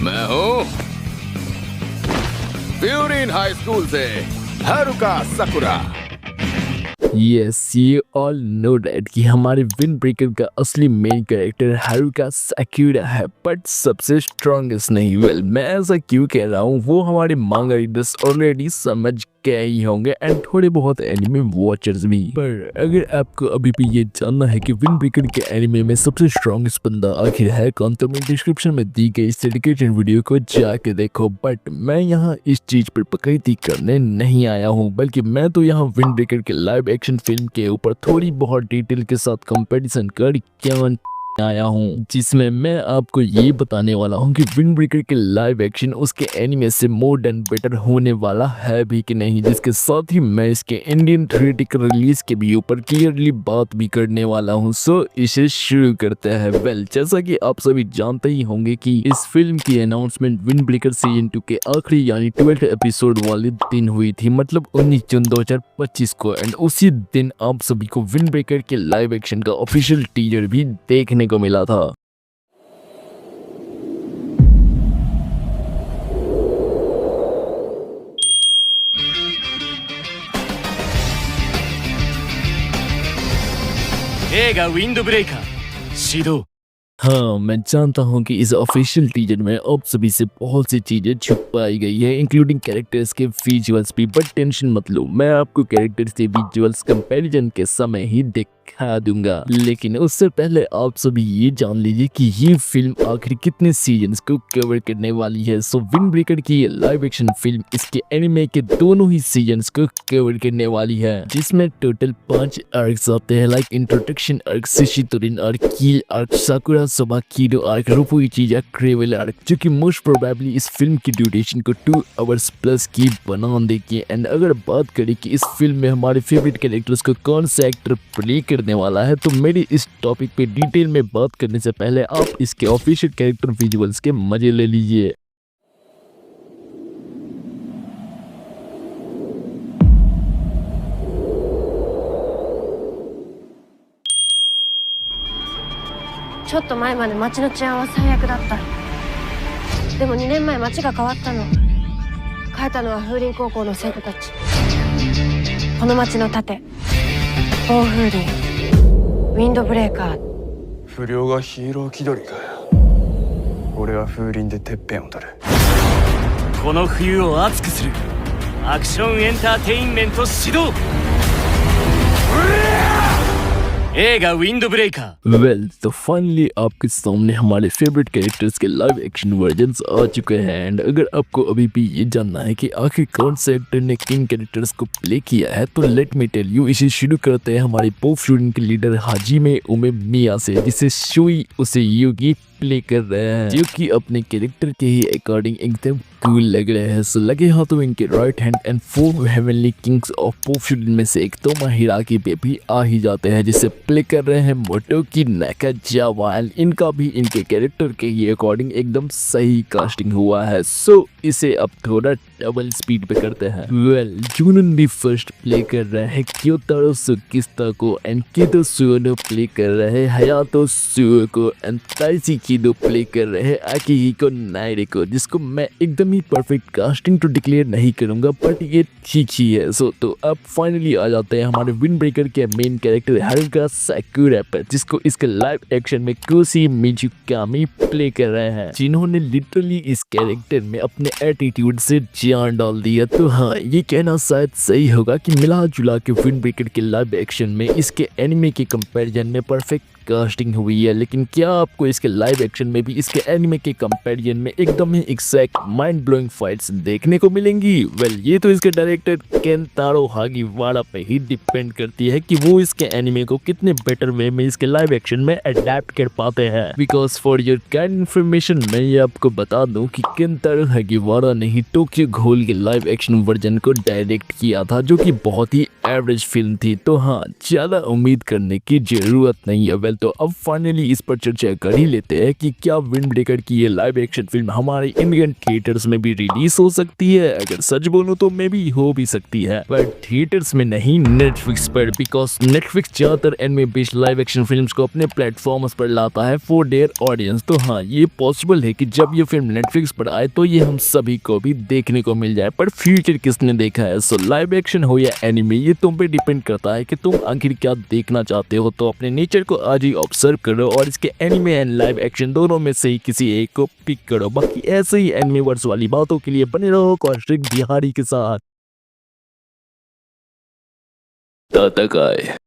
मैं हूँ Furin high school से हारुका साकुरा। यस, ये ऑल नो डैट कि हमारे विंड ब्रेकर का असली मेन कैरेक्टर हारुका साकुरा है, बट सबसे स्ट्रॉन्गेस्ट नहीं। वेल, मैं ऐसा क्यों कह रहा हूँ वो हमारे मांगा रीडर्स ऑलरेडी समझ गए ही होंगे एंड थोड़े बहुत एनिमे वॉचर्स भी। पर अगर आपको अभी भी ये जानना है कि विंड ब्रेकर के एनिमे में सबसे स्ट्रॉन्गेस्ट बंदा आखिर है कौन, तो मैं डिस्क्रिप्शन में दी गई इस डेडिकेटेड वीडियो को जाके देखो। बट मैं यहाँ इस चीज पर पकड़ती करने नहीं आया हूँ, बल्कि मैं तो यहाँ विंड ब्रेकर के लाइव एक्शन फिल्म के ऊपर थोड़ी बहुत डिटेल के साथ कंपैरिजन कर क्या आया हूँ, जिसमें मैं आपको ये बताने वाला हूँ कि विंड ब्रेकर के लाइव एक्शन उसके एनिमे से मोर देन बेटर होने वाला है भी कि नहीं। जिसके साथ ही मैं इसके इंडियन थिएट्रिकल रिलीज के भी ऊपर क्लियरली बात भी करने वाला हूँ। सो इसे शुरू करते हैं। वेल, जैसा कि आप सभी जानते ही होंगे कि इस फिल्म की अनाउंसमेंट विंड ब्रेकर सीजन 2 के आखिरी यानी 12th एपिसोड वाले दिन हुई थी, मतलब 19 जून 2025 को। एंड उसी दिन आप सभी को विंड ब्रेकर के लाइव एक्शन का ऑफिशियल टीजर भी देखने को मिला था। Wind Breaker Shido. हाँ, मैं जानता हूँ कि इस ऑफिशियल टीजर में आप सभी से बहुत सी चीजें छुपाई गई है, इंक्लूडिंग कैरेक्टर्स के विजुअल्स भी। बट टेंशन मत लो, मैं आपको कैरेक्टर्स के विजुअल्स कंपैरिजन के समय ही दिखा दूंगा। लेकिन उससे पहले आप सभी ये जान लीजिए कि ये फिल्म आखिर कितने सीजन्स को कवर करने वाली है। सो विंड ब्रेकर की ये लाइव एक्शन फिल्म इसके एनिमे के दोनों ही सीजन्स को कवर करने वाली है, जिसमें टोटल 5 आर्क्स आते हैं, लाइक इंट्रोडक्शन आर्क, शिशितोरिन आर्क, कील आर्क, साकुरा सोबा कीडो आर्क, रोफुइची क्रेवल आर्क, जो कि मोस्ट प्रोबेबली इस फिल्म की ड्यूरेशन को 2 आवर्स प्लस की बना देगी। एंड अगर बात करें कि इस फिल्म में हमारे फेवरेट कैरेक्टर्स को कौन सा एक्टर प्ले करने वाला है, तो मेरी इस टॉपिक पे डिटेल में बात करने से पहले आप इसके ऑफिशियल कैरेक्टर विजुअल्स के मजे ले लीजिए।ちょっと前まで町の治安は最悪だった。でも2年前町が変わったの。変えたのは風林高校の生徒たち。この町の盾、暴風林、ウィンドブレーカー。不良がヒーロー気取りかよ。俺は風林でてっぺんを取る。この冬を熱くするアクションエンターテインメント始動。映画विंड ब्रेकर। वेल, तो फाइनली आपके सामने हमारे फेवरेट कैरेक्टर्स के लाइव एक्शन वर्जन्स आ चुके हैं। एंड अगर आपको अभी भी ये जानना है कि आखिर कौन से एक्टर ने किन कैरेक्टर्स को प्ले किया है, तो लेट मी टेल यू। इसे शुरू करते हैं हमारे पॉप स्टूडेंट के लीडर हाजिमे उमेमिया से, जिसे शुई उसे युगी प्ले कर रहे हैं, जो कि अपने कैरेक्टर के ही अकॉर्डिंग एकदम कूल लग रहे हैं। सो लगे हाथों इनके right hand and 4 heavenly Kings of pop student में से एक तोमा हिराकी पे भी आ ही जाते हैं, जिसे प्ले कर रहे हैं मोटोकी नाकाजावा। एंड इनका भी इनके कैरेक्टर के ही अकॉर्डिंग एकदम सही कास्टिंग हुआ है। सो इसे अब थोड़ा डबल स्पीड पे करते हैं। वेल, जूनन भी फर्स्ट प्ले कर रहे हैं क्योतारो सुकिस्ता को, एंड किदो सुनो प्ले कर रहे हैं हयातो सुओ को, एंड ताइसी किदो प्ले कर रहे हैं आकिहिको नाइरे को, जिसको मैं एकदम ही परफेक्ट कास्टिंग तो डिक्लेयर नहीं करूंगा, बट ये ठीक ही है। सो तो अब फाइनली आ जाते हैं हमारे विंड ब्रेकर के मेन कैरेक्टर हारुका साकुरा पर, जिसको इसके लाइव एक्शन में कोशी मिजुकामी प्ले कर रहे हैं, जिन्होंने लिटरली इस कैरेक्टर में अपने एटीट्यूड से जान डाल दिया। तो हाँ, ये कहना शायद सही होगा कि मिला जुला के विंड ब्रेकर के लाइव एक्शन में इसके एनिमे के कंपैरिजन में परफेक्ट कास्टिंग हुई है। लेकिन क्या आपको इसके लाइव एक्शन में भी इसके एनिमे के कंपैरिजन में एकदम ही एग्जैक्ट माइंड ब्लोइंग फाइट्स देखने को मिलेंगी? वेल, ये तो इसके डायरेक्टर केंतारो हागिवारा पे ही डिपेंड करती है कि वो इसके एनिमे को कितने बेटर वे में इसके लाइव एक्शन में अडेप्ट कर पाते हैं। Because for your kind information मैं ये आपको बता दूं कि केंतारो हागिवारा ने ही टोक्यो घोल के लाइव एक्शन वर्जन को डायरेक्ट किया था, जो कि बहुत ही एवरेज फिल्म थी। तो हाँ, ज्यादा उम्मीद करने की जरूरत नहीं है। वेल, वेल तो अब फाइनली इस पर चर्चा कर ही लेते हैं कि क्या विंड ब्रेकर की ये लाइव एक्शन फिल्म हमारे इंडियन थिएटर्स में भी रिलीज हो सकती है। अगर सच बोलूं तो मे भी हो भी सकती है, पर थिएटर्स में नहीं, नेटफ्लिक्स पर, बिकॉज नेटफ्लिक्स ज्यादातर anime based live action films को अपने प्लेटफॉर्म्स पर लाता है फॉर देयर ऑडियंस। तो हाँ, ये पॉसिबल है कि जब ये फिल्म नेटफ्लिक्स पर आए तो ये हम सभी को भी देखने को मिल जाए। पर फ्यूचर किसने देखा है? सो लाइव एक्शन हो या एनिमे, ये तुम पे डिपेंड करता है कि तुम आखिर क्या देखना चाहते हो। तो अपने नेचर को आज ही ऑब्जर्व करो और इसके एनिमे एंड लाइव एक्शन दोनों में से ही किसी एक को पिक करो। बाकी ऐसे ही एनिमेवर्स वाली बातों के लिए बने रहो कौशिक बिहारी के साथ। तब तक आए।